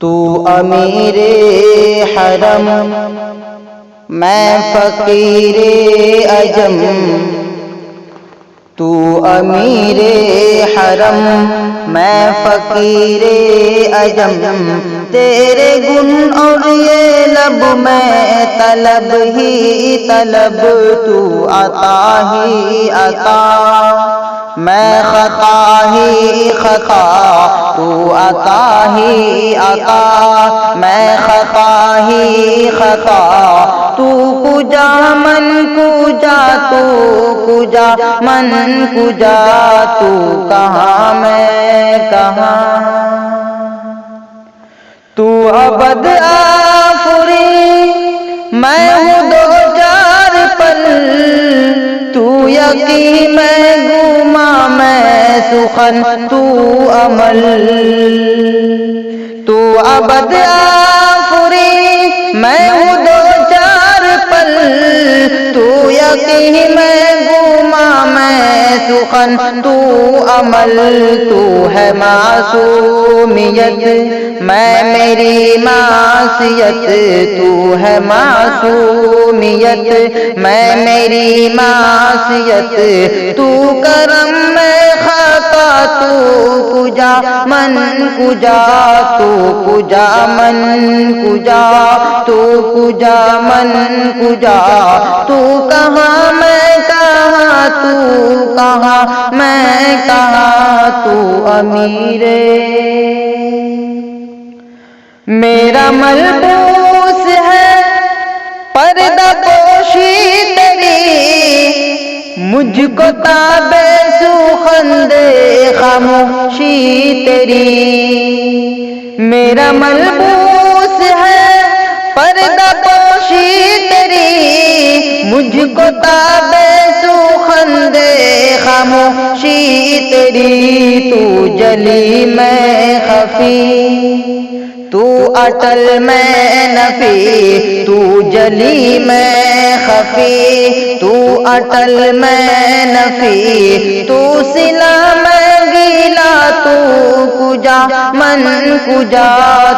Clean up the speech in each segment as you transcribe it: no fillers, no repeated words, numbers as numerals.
تو امیر حرم میں فقیر عجم، تو امیر حرم میں فقیر عجم، تیرے گن اور یہ لب میں طلب ہی طلب، تو عطا ہی عطا میں خطا ہی خطا، تو عطا ہی عطا میں خطا ہی خطا، تو کجا من کجا، تو کجا من کجا، تو کہاں میں کہاں، تو ابد آفری میں ہوں دو چار پل، تو یقین میں گما میں سخن، تو عمل، تو ابد آفری میں ہوں دو چار پل، تو یقین میں گما میں سخن، تو عمل، تو ہے معصومیت میں میری معصیت، تو ہے معصومیت میں میری معصیت، تو کرم میں خطا، تو کجا من کجا، تو کجا من کجا، تو کجا من کجا، تو کہاں میں کہاں، تو کہاں میں کہاں، تو امیر میرا ملبوس ہے پردہ پوشی تیری، مجھ کو تابع سخن دے خاموشی تیری، میرا ملبوس ہے پردہ پوشی تیری، مجھ کو تابع سخن دے خاموشی تیری، تو جلی میں خفی، تو اٹل میں نفی، تو جلی میں خفی، تو اٹل میں نفی، تو صلہ میں گیلا، تو کجا من کجا،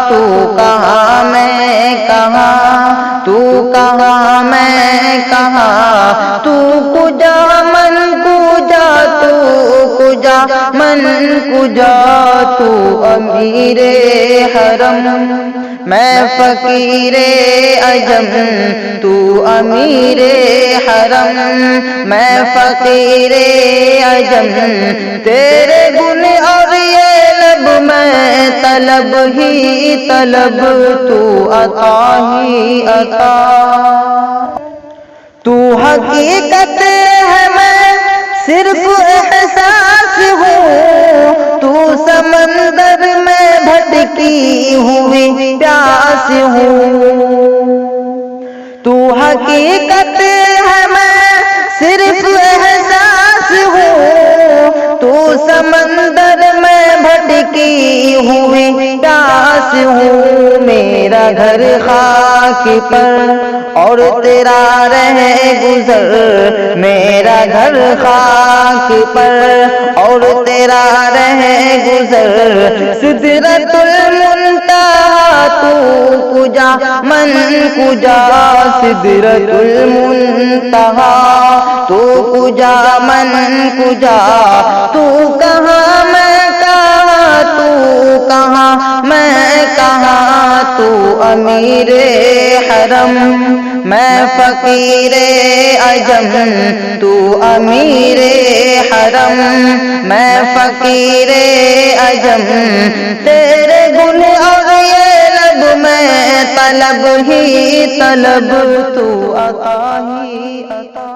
تو کہاں میں کہاں، تو کہاں میں کہاں، تو کجا من کجا، تو کجا من کجا، تو امیر حرم میں فقیر عجم، تو امیر حرم میں فقیر عجم، تیرے گن اور یہ لب میں طلب ہی طلب، تو عطا ہی عطا، تو حقیقت ہے میں صرف احساس ہوں، تو سمندر میں بھٹکی ہوئی پیاس ہوں، تو حقیقت ہے میں صرف احساس ہوں، تو سمندر میں بھٹکی ہوئی پیاس ہوں، میرا گھر خاک پر اور تیرا رہ گزر، میرا گھر خاک پر اور تیرا رہ گزر، سدرۃ المنتہا، تو کجا من کجا، سدرۃ المنتہا، تو کجا من کجا، تو کہاں میں کہاں، تو کہاں میں کہاں، تو امیر حرم میں فقیر عجم، تو امیر حرم میں فقیر عجم، تیرے گن اور یہ لب میں طلب ہی طلب، تو عطا ہی عطا۔